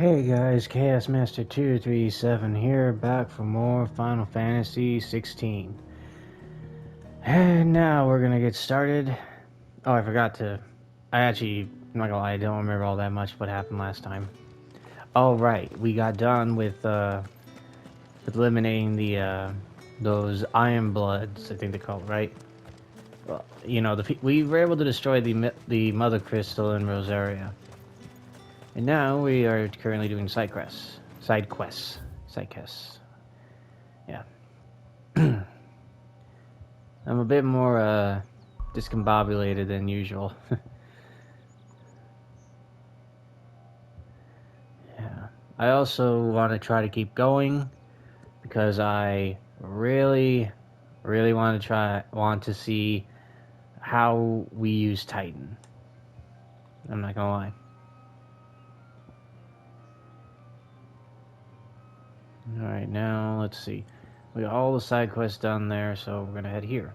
Hey guys, Chaos Master 237 here, back for more Final Fantasy XVI. And now we're gonna get started. Oh, I forgot to... I'm not gonna lie, I don't remember all that much what happened last time. Oh right, we got done with eliminating those Iron Bloods, I think they're called, right? Well, you know, we were able to destroy the Mothercrystal in Rosaria. And now we are currently doing side quests. Yeah. I'm a bit more discombobulated than usual. Yeah. I also want to try to keep going because I really want to see how we use Titan. I'm not gonna lie. Alright, now let's see. We got all the side quests done there, so we're gonna head here.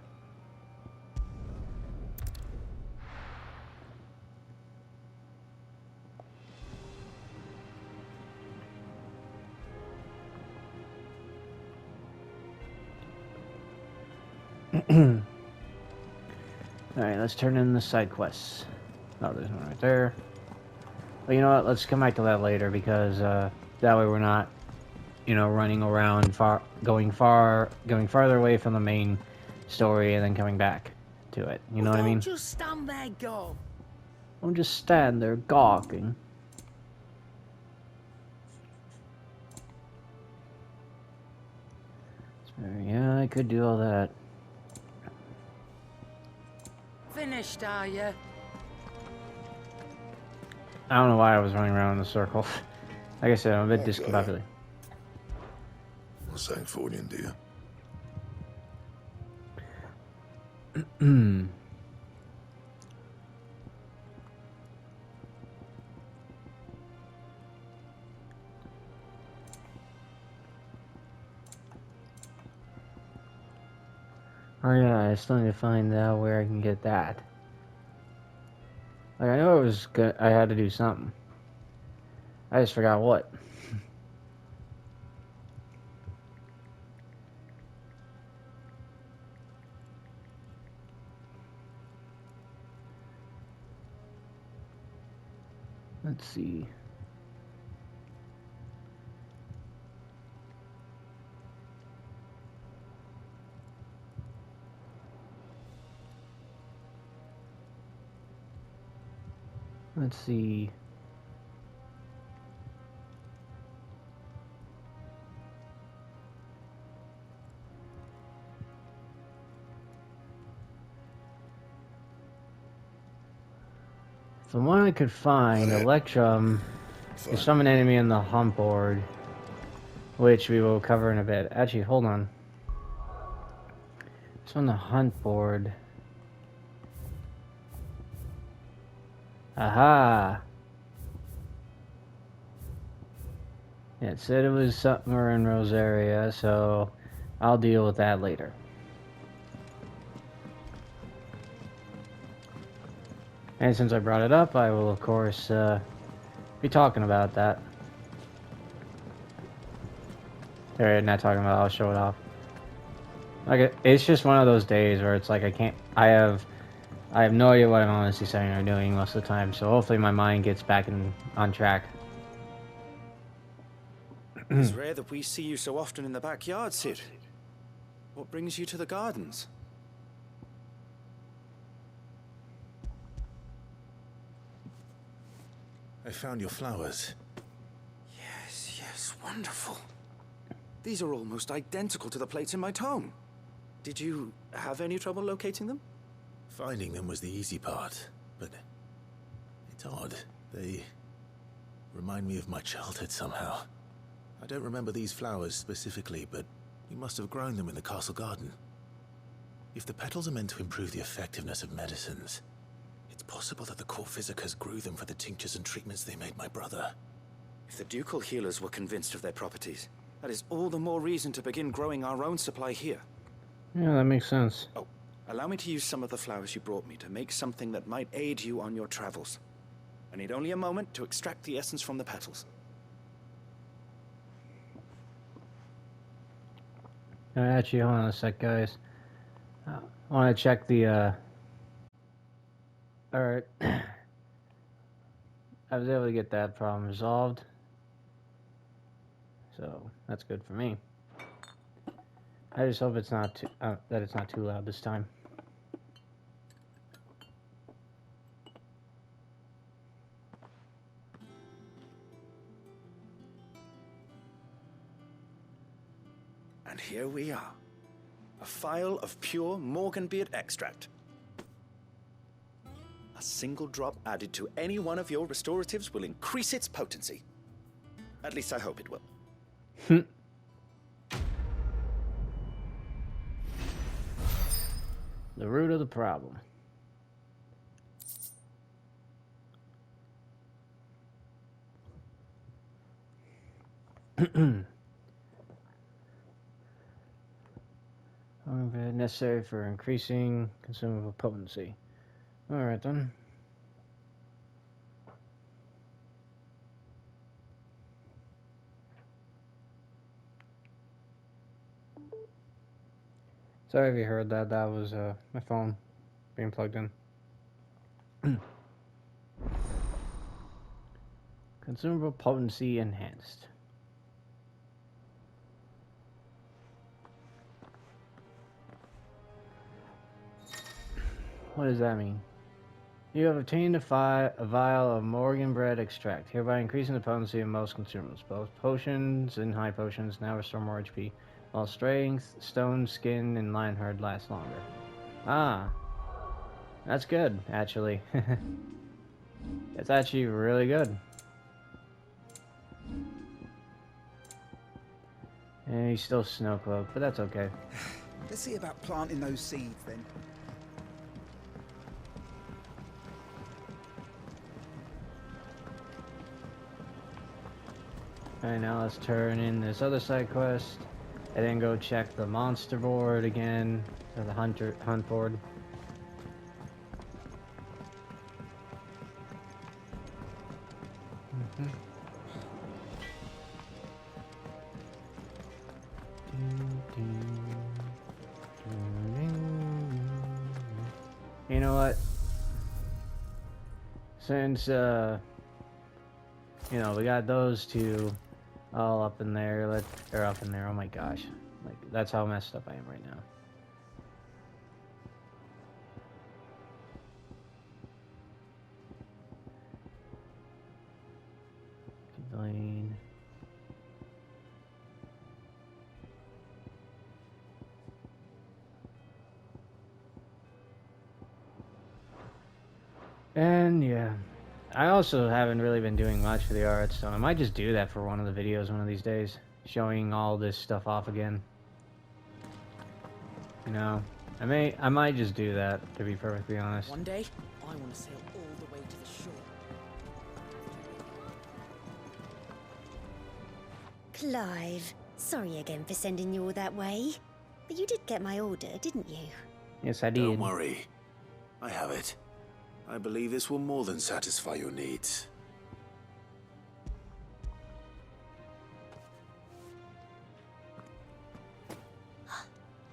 Alright, let's turn in the side quests. Oh, there's one right there. But you know what, let's come back to that later because that way we're not, running around going farther away from the main story and then coming back to it. You know what I mean? Don't just stand there, go. Don't just stand there gawking. Yeah, I could do all that. Finished, are you? I don't know why I was running around in a circle. Like I said, I'm a bit discombobulated. What's that for you, dear? Oh yeah, I still need to find out where I can get that. Like, I know it was good. I had to do something. I just forgot what. Let's see. Let's see. From what I could find, Electrum is from an enemy in the hunt board, which we will cover in a bit. Actually, hold on. It's on the hunt board. Aha! Yeah, it said it was somewhere in Rosaria, so I'll deal with that later. And since I brought it up, I will, of course, be talking about that. Or not talking about it, I'll show it off. Like, it's just one of those days where it's like I have no idea what I'm honestly saying or doing most of the time, so hopefully my mind gets back on track. It's rare that we see you so often in the backyard, Sid. What brings you to the gardens? I found your flowers. Yes, wonderful. These are almost identical to the plates in my tome. Did you have any trouble locating them? Finding them was the easy part, but it's odd. They remind me of my childhood somehow. I don't remember these flowers specifically, but you must have grown them in the castle garden. If the petals are meant to improve the effectiveness of medicines, it's possible that the court physicers grew them for the tinctures and treatments they made my brother. If the ducal healers were convinced of their properties, that is all the more reason to begin growing our own supply here. Yeah, that makes sense. Oh, allow me to use some of the flowers you brought me to make something that might aid you on your travels. I need only a moment to extract the essence from the petals. Actually, hold on a sec, guys. I want to check the, Alright. I was able to get that problem resolved. So, that's good for me. I just hope it's not too, that it's not too loud this time. And here we are. A phial of pure Morganbeard extract. A single drop added to any one of your restoratives will increase its potency. At least I hope it will. The root of the problem. Necessary for increasing consumable potency. Alright then. Sorry if you heard that. That was my phone being plugged in. Consumable potency enhanced. What does that mean? You have obtained a vial of Morgan bread extract, hereby increasing the potency of most consumables. Both potions and high potions now restore more HP, while strength, stone, skin, and lionheart last longer. Ah, that's good, actually. It's actually really good. And he's still snowcloaked, but that's okay. Let's see about planting those seeds then. Alright, now let's turn in this other side quest, and then go check the monster board again, or the hunt board. You know what? Since, you know, we got those two all up in there, they're up in there, oh my gosh. Like, that's how messed up I am right now. Divine. And yeah, I also haven't really been doing much for the art, so I might just do that for one of the videos one of these days, showing all this stuff off again. You know, I might just do that, to be perfectly honest. One day, I want to sail all the way to the shore. Clive, sorry again for sending you all that way. But you did get my order, didn't you? Yes, I did. Don't worry. I have it. I believe this will more than satisfy your needs.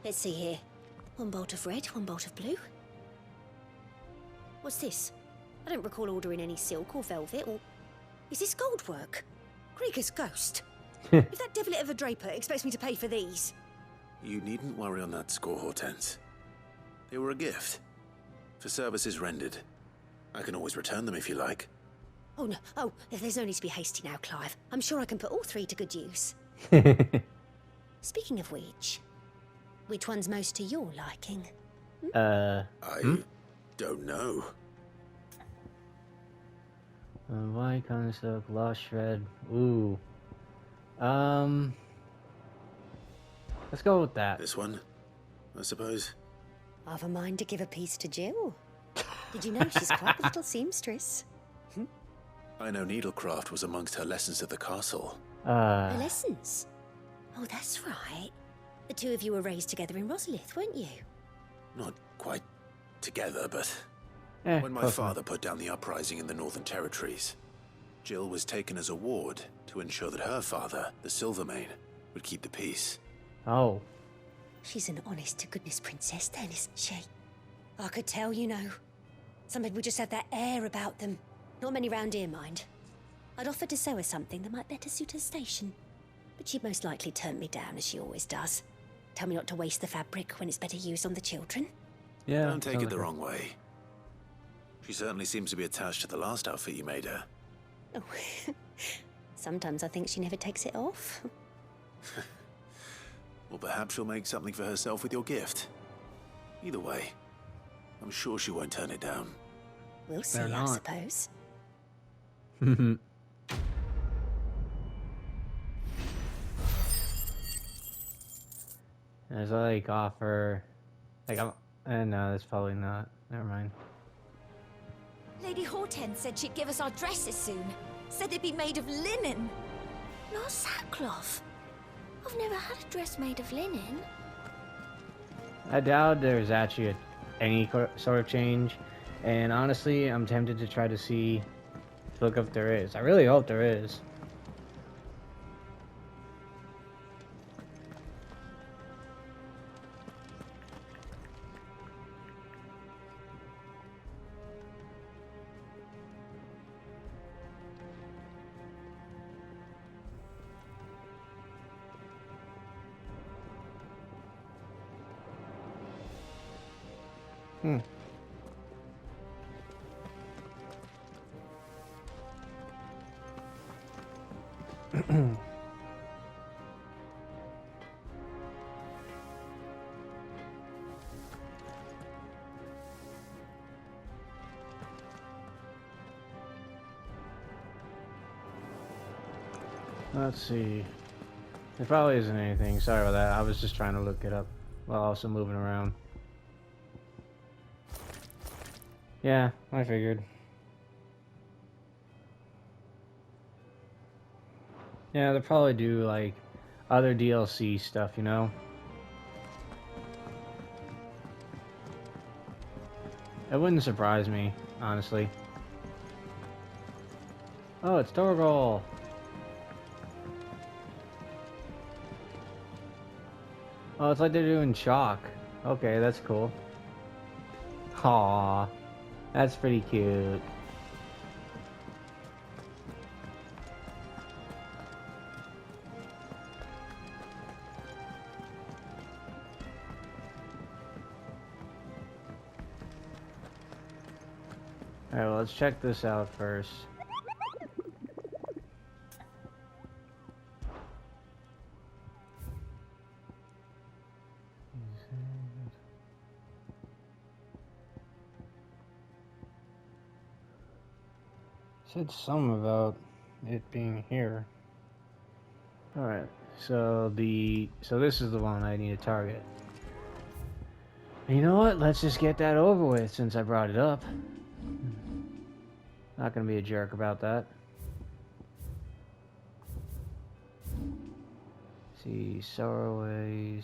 Let's see here. One bolt of red, one bolt of blue. What's this? I don't recall ordering any silk or velvet, or... Is this gold work? Krieger's ghost. If that devilet of a draper expects me to pay for these... You needn't worry on that score, Hortense. They were a gift. For services rendered. I can always return them if you like. Oh no, oh, there's no need to be hasty now, Clive. I'm sure I can put all three to good use. Speaking of which one's most to your liking? I don't know. White silk, lost shred. Ooh. Let's go with that. This one, I suppose. I've a mind to give a piece to Jill. Did you know she's quite a little seamstress? I know needlecraft was amongst her lessons at the castle. Her lessons? Oh, that's right. The two of you were raised together in Rosalith, weren't you? Not quite together, but... when When my father put down the uprising in the Northern Territories, Jill was taken as a ward to ensure that her father, the Silvermane, would keep the peace. Oh. She's an honest-to-goodness princess then, isn't she? I could tell, you know. Some people just have that air about them. Not many round here, mind. I'd offered to sew her something that might better suit her station. But she'd most likely turn me down, as she always does. Tell me not to waste the fabric when it's better used on the children. Yeah. Don't take it the wrong way. She certainly seems to be attached to the last outfit you made her. Oh, sometimes I think she never takes it off. Well, perhaps she'll make something for herself with your gift. Either way, I'm sure she won't turn it down. We'll see, They're I not. suppose. There's like offer, like no, that's probably not. Never mind. Lady Hortense said she'd give us our dresses soon. Said they'd be made of linen. Not sackcloth. I've never had a dress made of linen. I doubt there's actually any sort of change, and honestly, I'm tempted to try to look up if there is. I really hope there is. Let's see. There probably isn't anything. Sorry about that. I was just trying to look it up while also moving around. Yeah, I figured. Yeah, they'll probably do like other DLC stuff, you know? It wouldn't surprise me, honestly. Oh, it's Torgal. Oh, it's like they're doing chalk. Okay, that's cool. Aww, that's pretty cute. Alright, well, let's check this out first. Said something about it being here. Alright, so this is the one I need to target. You know what? Let's just get that over with since I brought it up. Not gonna be a jerk about that. See, Sourways.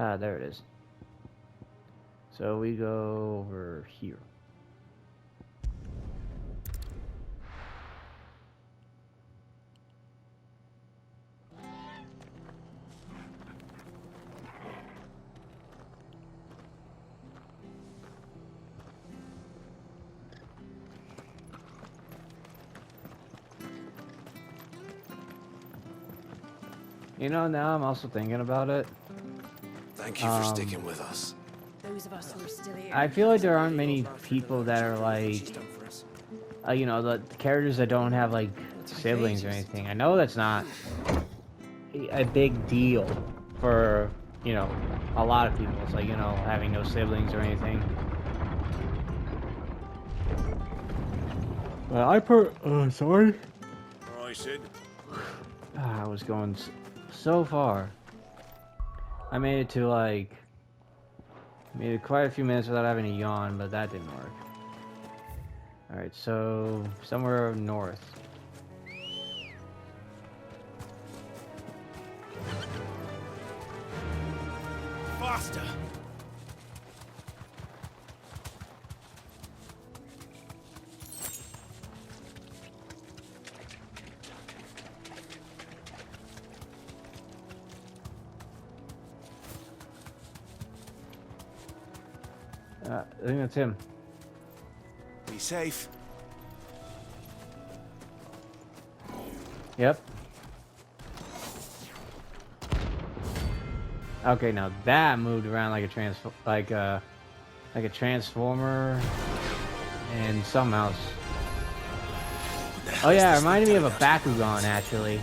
Ah, there it is. So we go over here. You know, now I'm also thinking about it. Thank you for sticking with us. Those of us who are still here. I feel like there aren't many people that are like, you know, the characters that don't have like siblings or anything. I know that's not a big deal for, you know, a lot of people. It's like, you know, having no siblings or anything. Well, sorry. I said. I was going so far. I made it to like, made it quite a few minutes without having a yawn, but that didn't work. Alright, so somewhere north. Faster! I think that's him. Be safe. Yep. Okay, now that moved around like a transformer and something else. Oh yeah, it reminded me of a Bakugan actually.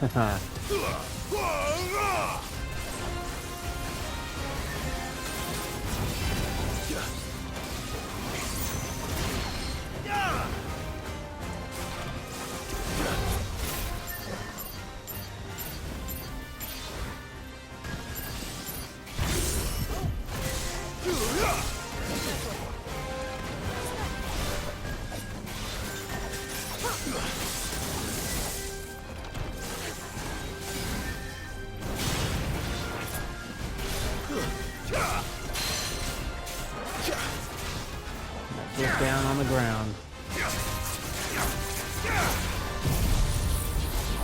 Haha. Get down on the ground.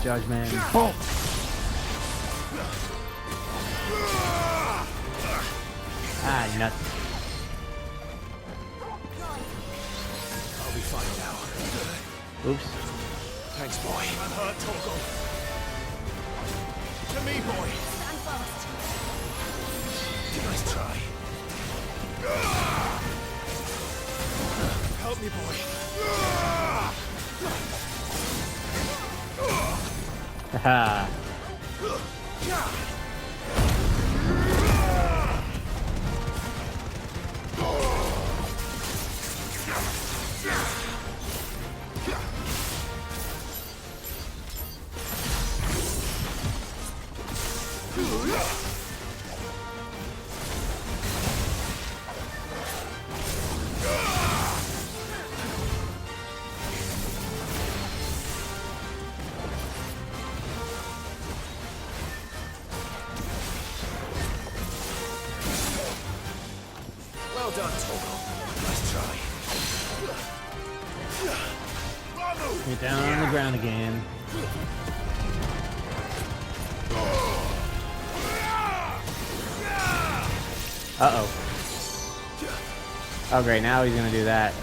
Judgment. Boom! Ah, nuts. I'll be fine now. Oops. Thanks, boy. I'm hurt, Torgal. To me, boy. Stand fast. Nice try. Help me, boy. Haha. Well done, Torgal. Nice try. Ramuh! Get down on the ground again. Uh-oh. Oh, great. Now he's going to do that.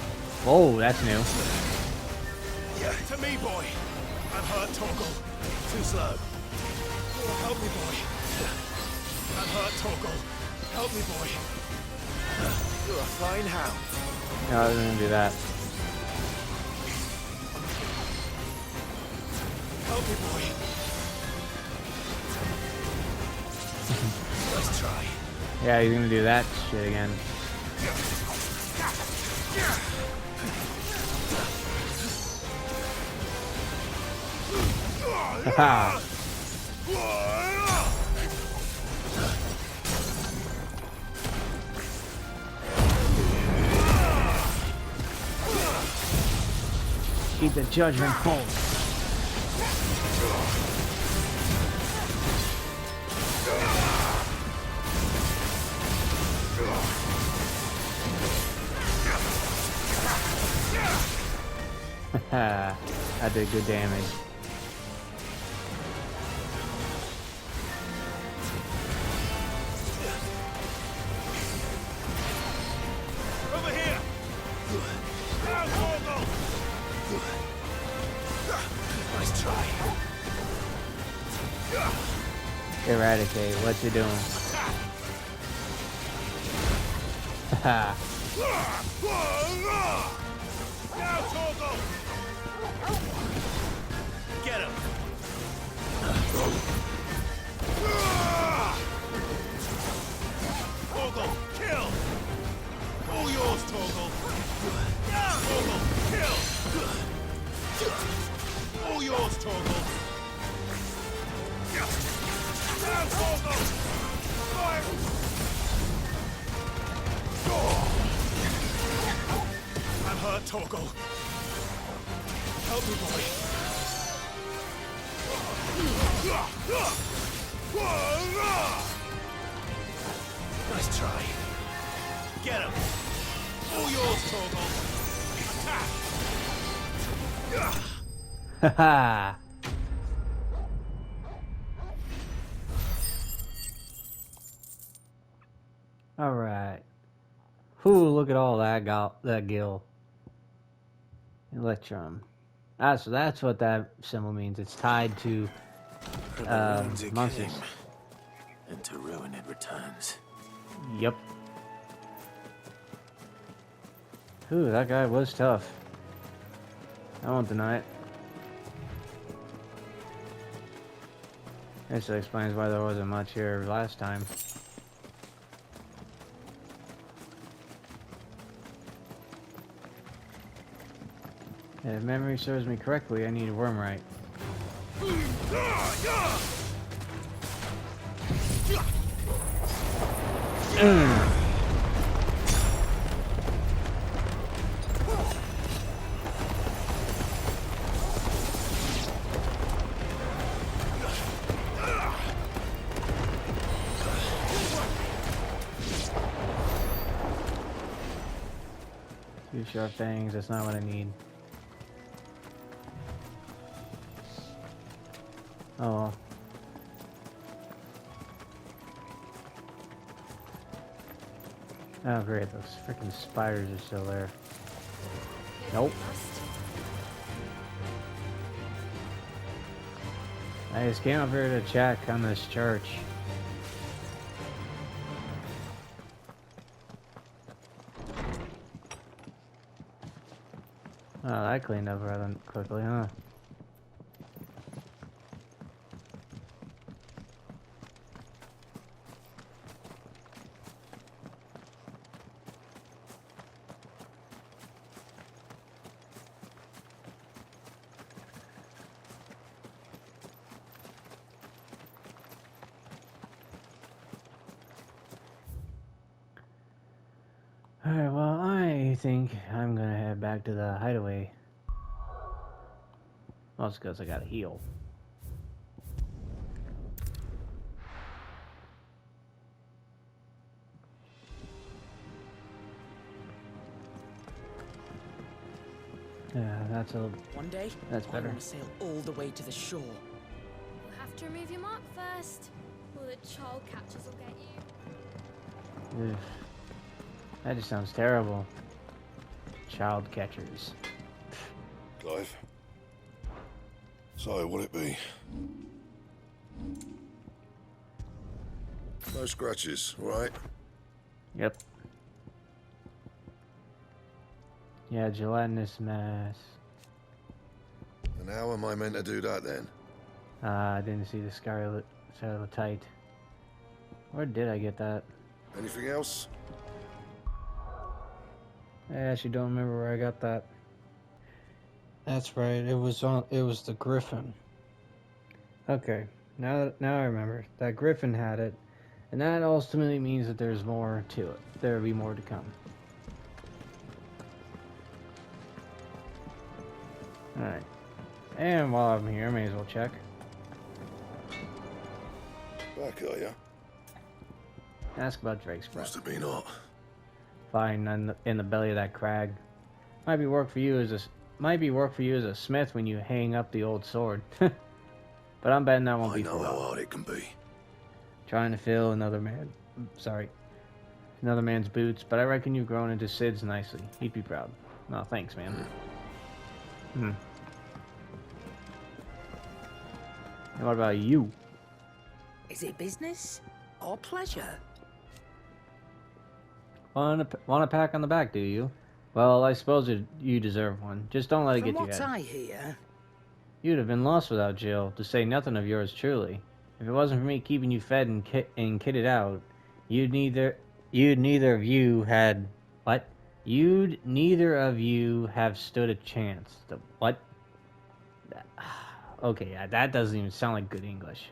Oh, that's new. To me, boy. I'm hurt, Torgal. Too slow. Help me, boy. I'm hurt, Torgal. Help me, boy. You're a fine hound. No, I was going to do that. Help me, boy. Nice try. Yeah, he's going to do that shit again. Haha. Keep the judgment cold. I did good damage. Over here! Now, Torgal! Nice try. Eradicate, what you doing? Haha. Now, Torgal! Get him! Torgal, kill! All yours, Torgal! Torgal, kill! All yours, Torgal! Now, Torgal! Fire! I'm hurt, Torgal. Help me, boy. Nice try. Get him. All yours, Torgal. Haha. Alright. Whew, look at all that gil. Electrum. Ah, so that's what that symbol means. It's tied to From the ruins it monsters. came, and to ruin it returns. Yep. Ooh, that guy was tough. I won't deny it. This explains why there wasn't much here last time. If memory serves me correctly, I need a wormrite. Two sharp fangs, that's not what I need. Oh well. Oh great, those freaking spiders are still there. Nope. I just came up here to check on this church. Oh, that cleaned up rather quickly, huh? Alright, well, I think I'm gonna head back to the hideaway. Well, it's because I gotta heal. Yeah, that's a... One day, That's better. I want to sail all the way to the shore. You'll have to remove your mark first, or the child catchers will get you. Ugh. That just sounds terrible. Child catchers. Clive. So, what'd it be? No scratches, right? Yep. Yeah, gelatinous mass. And how am I meant to do that then? I didn't see the scarletite. Where did I get that? Anything else? I actually don't remember where I got that. That's right. It was the griffin. Okay, now I remember. That griffin had it, and that ultimately means that there's more to it. There will be more to come. All right. And while I'm here, I may as well check. Back, are ya? Ask about Drake's breath. Must have been hot. Fine, in the belly of that crag. Might be work for you as a smith when you hang up the old sword. But I'm betting that won't I be know for a how while. hard it can be. Trying to fill another man's boots, but I reckon you've grown into Sid's nicely. He'd be proud. No, thanks, man. And what about you? Is it business or pleasure? Want a pat on the back, do you? Well, I suppose you deserve one. Just don't let it From get to your what head. I hear, You'd have been lost without Jill, to say nothing of yours truly. If it wasn't for me keeping you fed and kitted out, you'd neither of you have stood a chance. The what? Okay, yeah, that doesn't even sound like good English.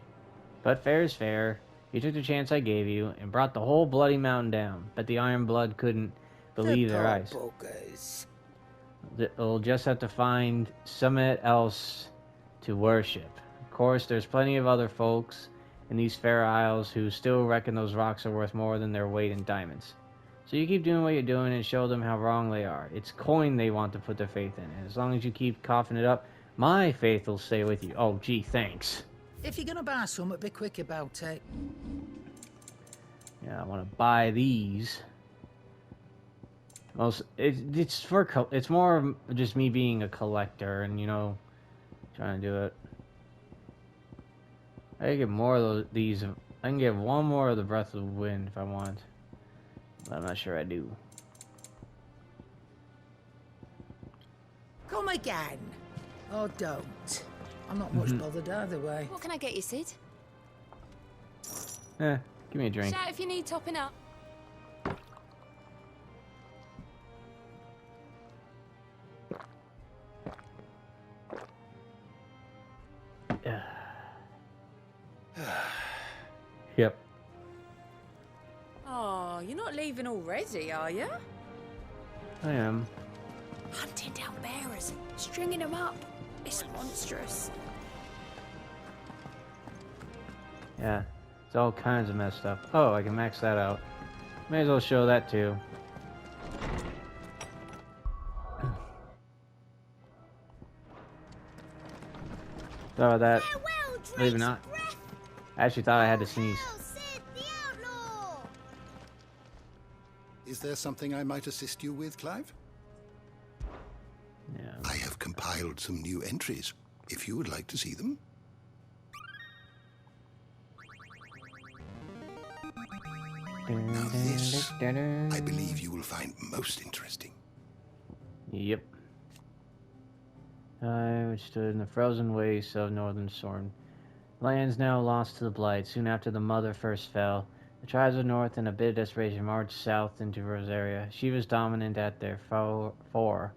But fair is fair. You took the chance I gave you and brought the whole bloody mountain down. But the Iron Blood couldn't believe their eyes. brokers. They'll just have to find something else to worship. Of course, there's plenty of other folks in these fair isles who still reckon those rocks are worth more than their weight in diamonds. So you keep doing what you're doing and show them how wrong they are. It's coin they want to put their faith in. And as long as you keep coughing it up, my faith will stay with you. Oh, gee, thanks. If you're gonna buy some, be quick about it. Yeah, I want to buy these. Most it's more of just me being a collector and, you know, trying to do it. I can get more of these. I can get one more of the Breath of the Wind if I want. But I'm not sure I do. Come again. Or don't. I'm not much bothered either way. What can I get you, Sid? Give me a drink. Shout if you need topping up. Yep. Oh, you're not leaving already, are you? I am. Hunting down bearers, stringing them up. It's monstrous. Yeah. It's all kinds of messed up. Oh, I can max that out. May as well show that too. Sorry about that. Maybe not. I actually thought I had to sneeze. Is there something I might assist you with, Clive? Yeah. I have compiled some new entries, if you would like to see them. Now this, I believe you will find most interesting. Yep. Which stood in the frozen wastes of northern Sorn. Lands now lost to the blight. Soon after the mother first fell, the tribes of north, in a bit of desperation, marched south into Rosaria. She was dominant at their fore.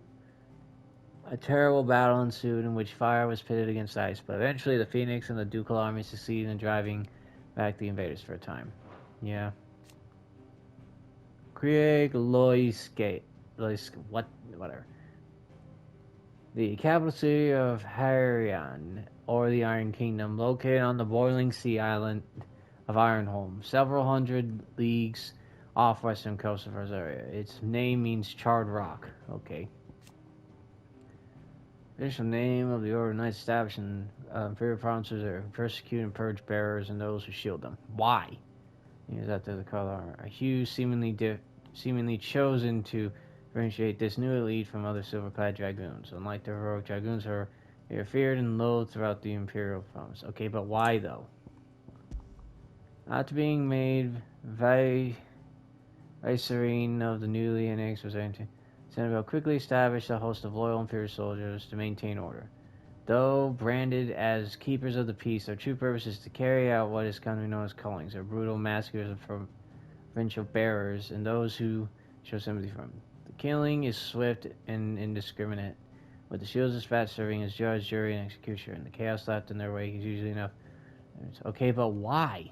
A terrible battle ensued in which fire was pitted against ice, but eventually the Phoenix and the Ducal army succeeded in driving back the invaders for a time. Yeah. Krieg Loiske. Whatever. The capital city of Harian, or the Iron Kingdom, located on the boiling sea island of Ironholm, several hundred leagues off western coast of Rosaria. Its name means charred rock. Okay. Official name of the Order of Knights established in Imperial provinces are persecute and purge bearers and those who shield them. Why? Is that the color? A hue seemingly chosen to differentiate this new elite from other silver-clad dragoons. Unlike the heroic dragoons, they are feared and loathed throughout the Imperial province. Okay, but why though? After being made viceroy of the newly annexed Rosaria, Sentinel quickly established a host of loyal Imperial soldiers to maintain order. Though branded as keepers of the peace, their true purpose is to carry out what is commonly known as cullings, or brutal massacres of provincial bearers and those who show sympathy for them. The killing is swift and indiscriminate, with the shields dispatched serving as judge, jury, and executioner, and the chaos left in their wake is usually enough. Okay, but why?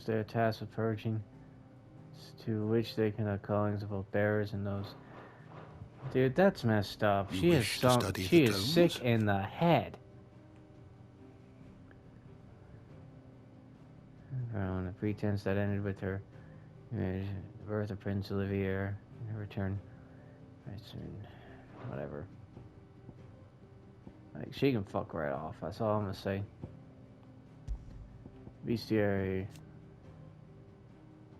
They are tasked with purging, to which they conduct callings of both bearers and those. Dude, that's messed up. She is sick in the head. On a pretense that ended with her birth of Prince Olivier and her return. Whatever. Like, she can fuck right off. That's all I'm gonna say. Bestiary.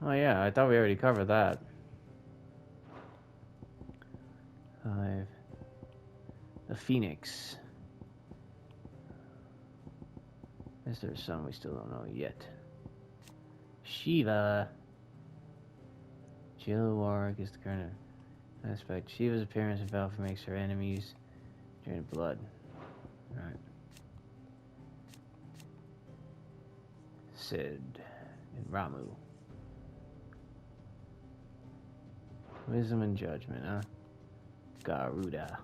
Oh yeah, I thought we already covered that. 5. The Phoenix. Is there some we still don't know yet? Shiva. Jill Warwick is the current aspect. Shiva's appearance in Valor makes her enemies drain blood. Alright. Sid and Ramuh. Wisdom and judgment, huh? Garuda.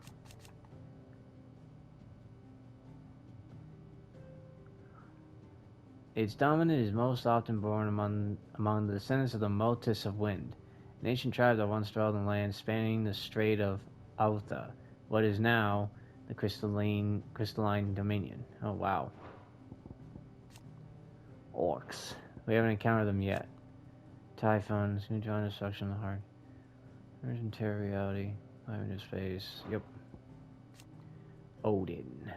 Its dominant is most often born among the descendants of the Motus of Wind, an ancient tribe that once dwelled in land spanning the Strait of Autha, what is now the crystalline Dominion. Oh wow. Orcs. We haven't encountered them yet. Typhoons, new join destruction of the heart. Emerging terror reality. Live into space. Yep. Odin.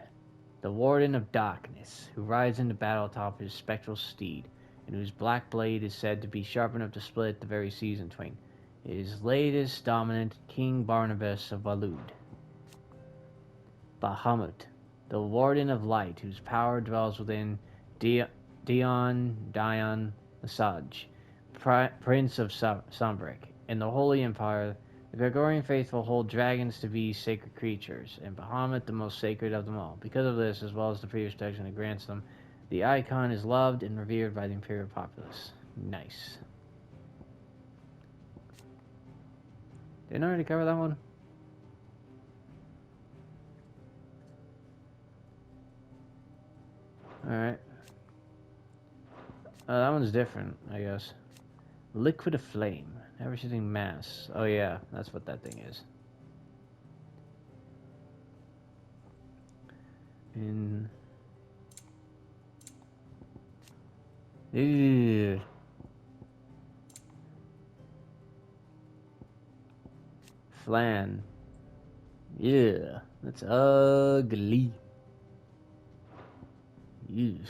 The Warden of Darkness, who rides into battle atop his spectral steed, and whose black blade is said to be sharp enough to split the very seas in twain. His latest dominant, King Barnabas of Valud. Bahamut, the Warden of Light, whose power dwells within Dion Lesage, Prince of Sombrick. In the Holy Empire, the Gregorian faithful hold dragons to be sacred creatures, and Bahamut the most sacred of them all. Because of this, as well as the previous protection it grants them, the Eikon is loved and revered by the imperial populace. Nice. Didn't I already cover that one? Alright. That one's different, I guess. Liquid of Flame. Never-shifting mass. Oh yeah, that's what that thing is. Ew. Flan. Yeah, that's ugly. Yes.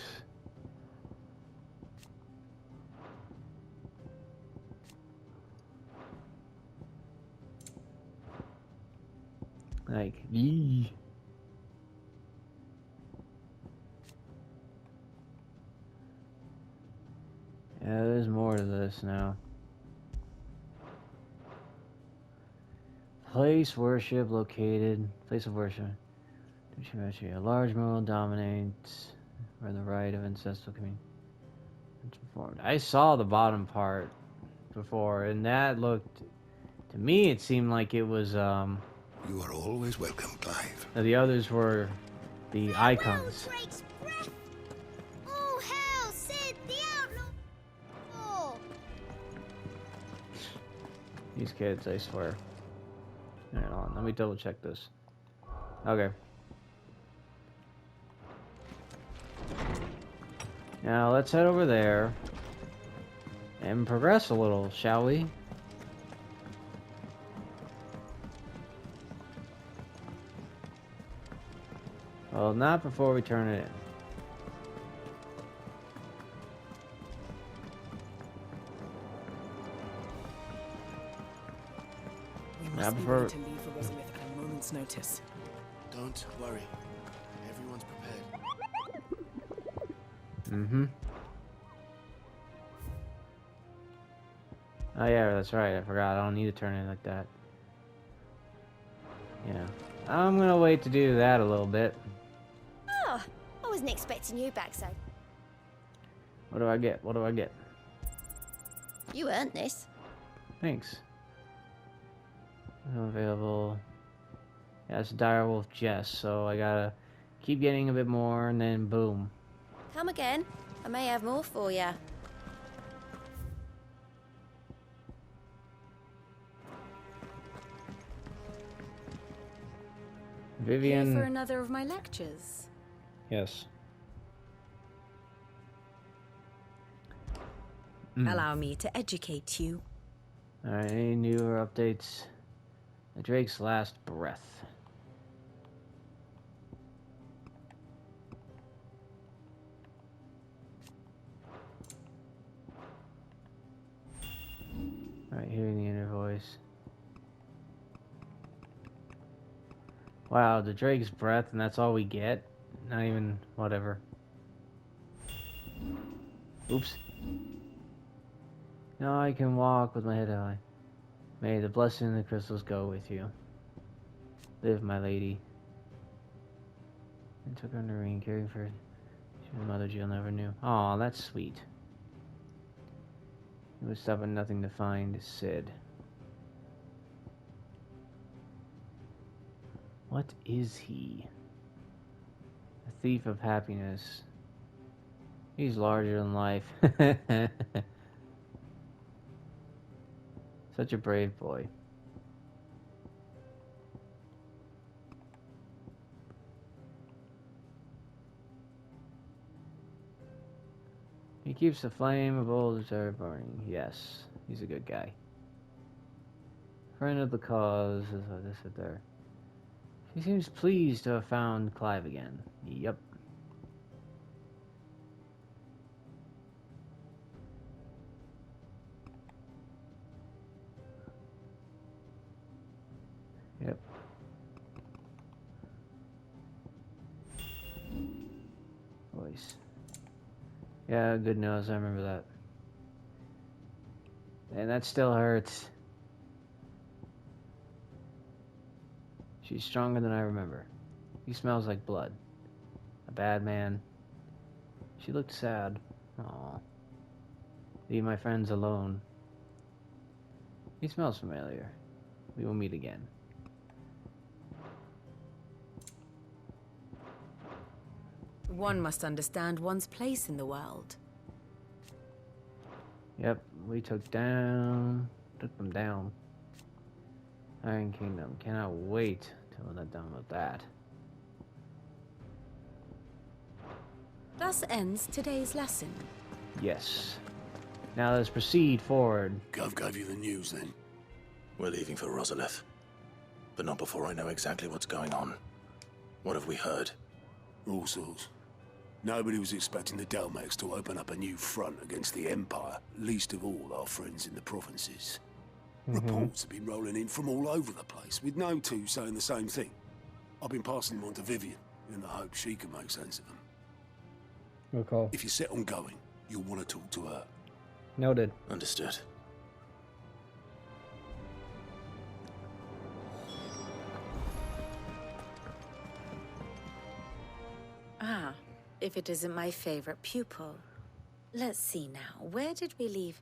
Like, yee. Yeah, there's more to this now. Place worship located. Place of worship. A large moral dominates where the right of ancestral community is performed. I saw the bottom part before, and that looked, to me, it seemed like it was, You are always welcome, Clive. the others were the Eikons. Oh, hell, Sid, the outlaw! Oh. These kids, I swear. Hold on, let me double check this. Okay. Now let's head over there and progress a little, shall we? Well, not before we turn it in. We must be ready to leave for Rosaria at a moment's notice. Don't worry. Everyone's prepared. Mm-hmm. Oh yeah, that's right. I forgot. I don't need to turn it like that. Yeah. I'm gonna wait to do that a little bit. Oh, I wasn't expecting you back so. What do I get? What do I get? You earned this. Thanks. Available. Yeah, it's Direwolf Jess, so I gotta keep getting a bit more, and then boom. Come again. I may have more for you. Vivian. Here for another of my lectures. Yes. Allow me to educate you. Alright, any newer updates? The Drake's last breath. Alright, hearing the inner voice. Wow, the Drake's breath, and that's all we get? Not even, whatever. Oops. Now I can walk with my head high. May the blessing of the crystals go with you. Live, my lady. I took her in the ring, caring for the mother Jill never knew. Aw, that's sweet. It would stop at nothing to find Sid. What is he? A thief of happiness. He's larger than life. Such a brave boy. He keeps the flame of old desire burning. Yes, he's a good guy. Friend of the cause. This is there. He seems pleased to have found Clive again. Yep. Yep. Voice. Yeah, good nose. I remember that. And that still hurts. She's stronger than I remember. He smells like blood. A bad man. She looked sad. Aww. Leave my friends alone. He smells familiar. We will meet again. One must understand one's place in the world. Yep, we took them down. Iron Kingdom. Cannot wait till we're done with that. Thus ends today's lesson. Yes. Now let's proceed forward. Gov gave you the news then? We're leaving for Rosaria, but not before I know exactly what's going on. What have we heard? All sorts. Nobody was expecting the Dalmex to open up a new front against the Empire, least of all our friends in the provinces. Reports have been rolling in from all over the place, with no two saying the same thing. I've been passing them on to Vivian, in the hope she can make sense of them. Okay. If you're set on going, you'll want to talk to her. Noted. Understood. Ah, if it isn't my favorite pupil. Let's see now, where did we leave?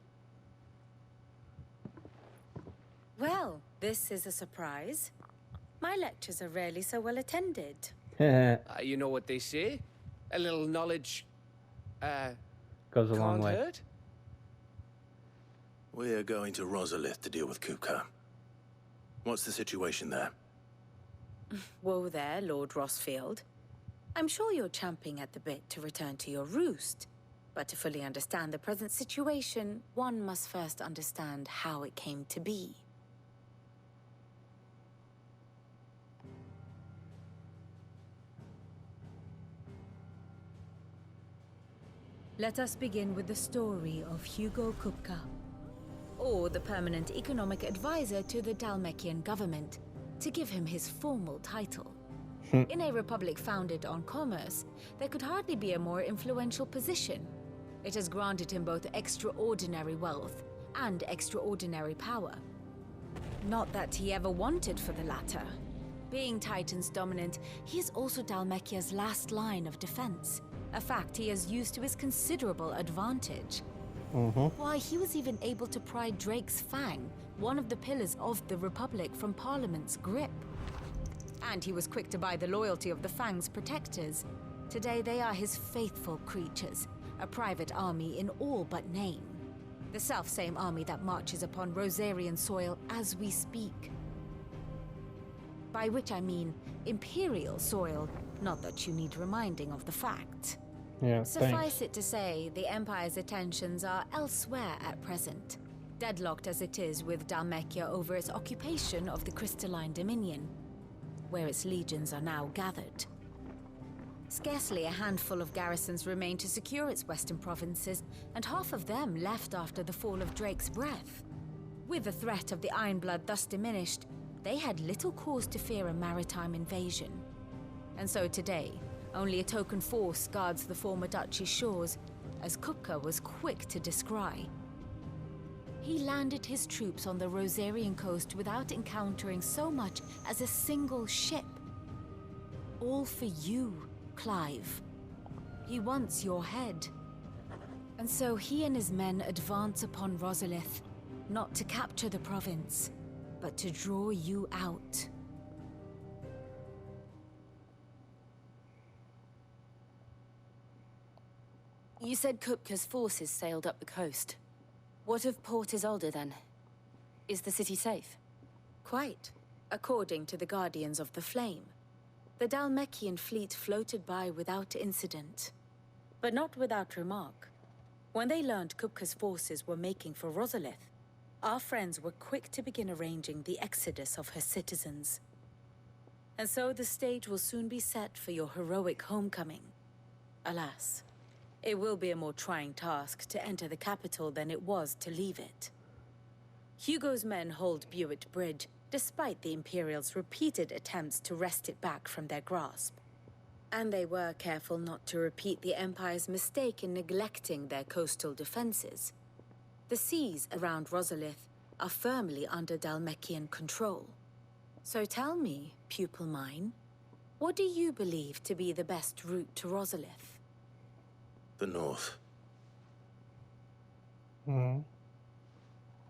Well, this is a surprise. My lectures are rarely so well attended. You know what they say? A little knowledge, goes a long can't way. hurt. We're going to Rosaria to deal with Kupka. What's the situation there? Whoa there, Lord Rosfield. I'm sure you're champing at the bit to return to your roost. But to fully understand the present situation, one must first understand how it came to be. Let us begin with the story of Hugo Kupka, or the permanent economic advisor to the Dalmekian government, to give him his formal title. In a republic founded on commerce, there could hardly be a more influential position. It has granted him both extraordinary wealth and extraordinary power. Not that he ever wanted for the latter. Being Titan's dominant, he is also Dalmekia's last line of defense, a fact he has used to his considerable advantage. Why, he was even able to pry Drake's Fang, one of the pillars of the Republic, from Parliament's grip. And he was quick to buy the loyalty of the Fang's protectors. Today they are his faithful creatures, a private army in all but name. The self-same army that marches upon Rosarian soil as we speak. By which I mean Imperial soil, not that you need reminding of the fact. Yeah, Suffice it to say, the Empire's attentions are elsewhere at present, deadlocked as it is with Dalmekia over its occupation of the Crystalline Dominion, where its legions are now gathered. Scarcely a handful of garrisons remain to secure its western provinces, and half of them left after the fall of Drake's Breath. With the threat of the Ironblood thus diminished, they had little cause to fear a maritime invasion. And so today, only a token force guards the former duchy's shores, as Kupka was quick to descry. He landed his troops on the Rosarian coast without encountering so much as a single ship. All for you, Clive. He wants your head. And so he and his men advance upon Rosaria, not to capture the province, but to draw you out. You said Kupka's forces sailed up the coast. What of Port Isolde, then? Is the city safe? Quite, according to the Guardians of the Flame. The Dhalmekian fleet floated by without incident. But not without remark. When they learned Kupka's forces were making for Rosalith, our friends were quick to begin arranging the exodus of her citizens. And so the stage will soon be set for your heroic homecoming. Alas, it will be a more trying task to enter the capital than it was to leave it. Hugo's men hold Buet Bridge, despite the Imperials' repeated attempts to wrest it back from their grasp. And they were careful not to repeat the Empire's mistake in neglecting their coastal defenses. The seas around Rosalith are firmly under Dhalmekian control. So tell me, pupil mine, what do you believe to be the best route to Rosalith? The north. Hmm.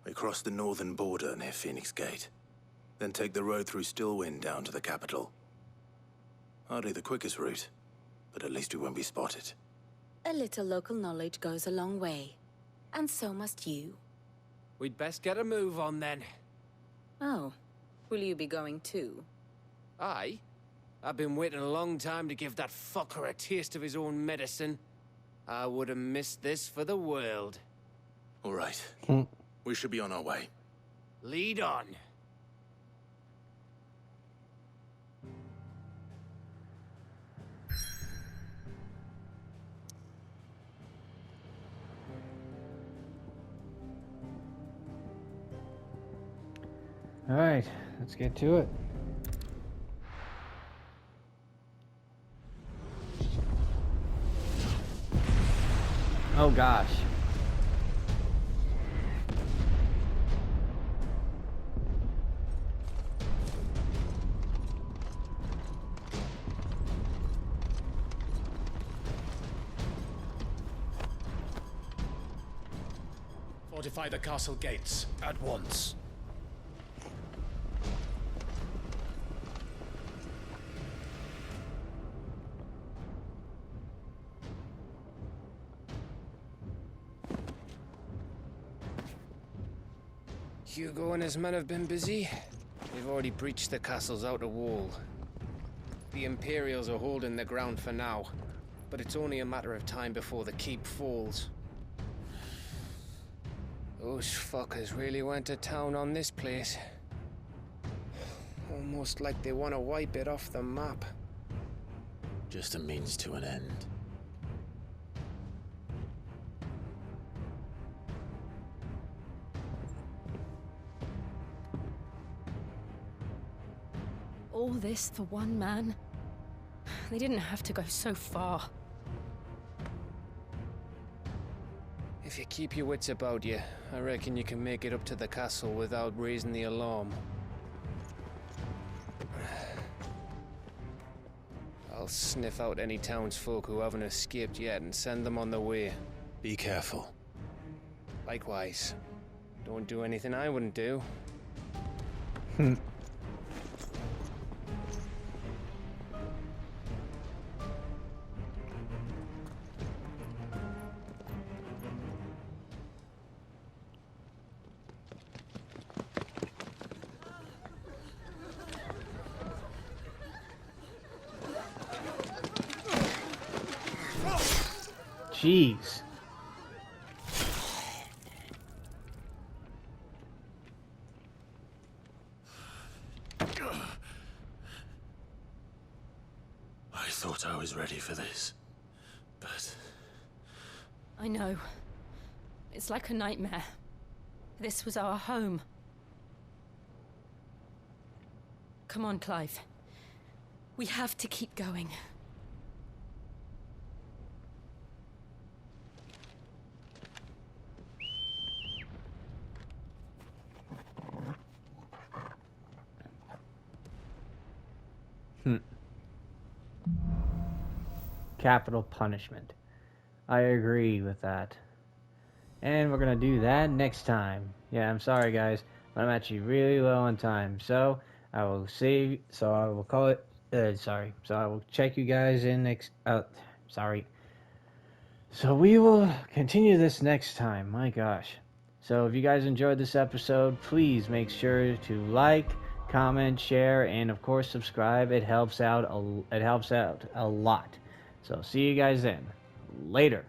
We cross the northern border near Phoenix Gate. Then take the road through Stillwind down to the capital. Hardly the quickest route, but at least we won't be spotted. A little local knowledge goes a long way. And so must you. We'd best get a move on then. Oh, will you be going too? Aye. I've been waiting a long time to give that fucker a taste of his own medicine. I would have missed this for the world. All right. We should be on our way. Lead on. All right, let's get to it. Oh gosh. Fortify the castle gates at once. Hugo and his men have been busy. They've already breached the castle's outer wall. The Imperials are holding the ground for now, but it's only a matter of time before the keep falls. Those fuckers really went to town on this place. Almost like they want to wipe it off the map. Just a means to an end. All this for one man? They didn't have to go so far. If you keep your wits about you, I reckon you can make it up to the castle without raising the alarm. I'll sniff out any townsfolk who haven't escaped yet and send them on their way. Be careful. Likewise. Don't do anything I wouldn't do. Jeez. I thought I was ready for this, but... I know. It's like a nightmare. This was our home. Come on, Clive. We have to keep going. Capital punishment. I agree with that. And we're gonna do that next time. Yeah, I'm sorry guys, but I'm actually really low on time. So I will save. So I will call it. So I will check you guys in next. So we will continue this next time. My gosh. So if you guys enjoyed this episode, please make sure to like, comment, share, and of course subscribe. It helps out a lot. So see you guys then. Later.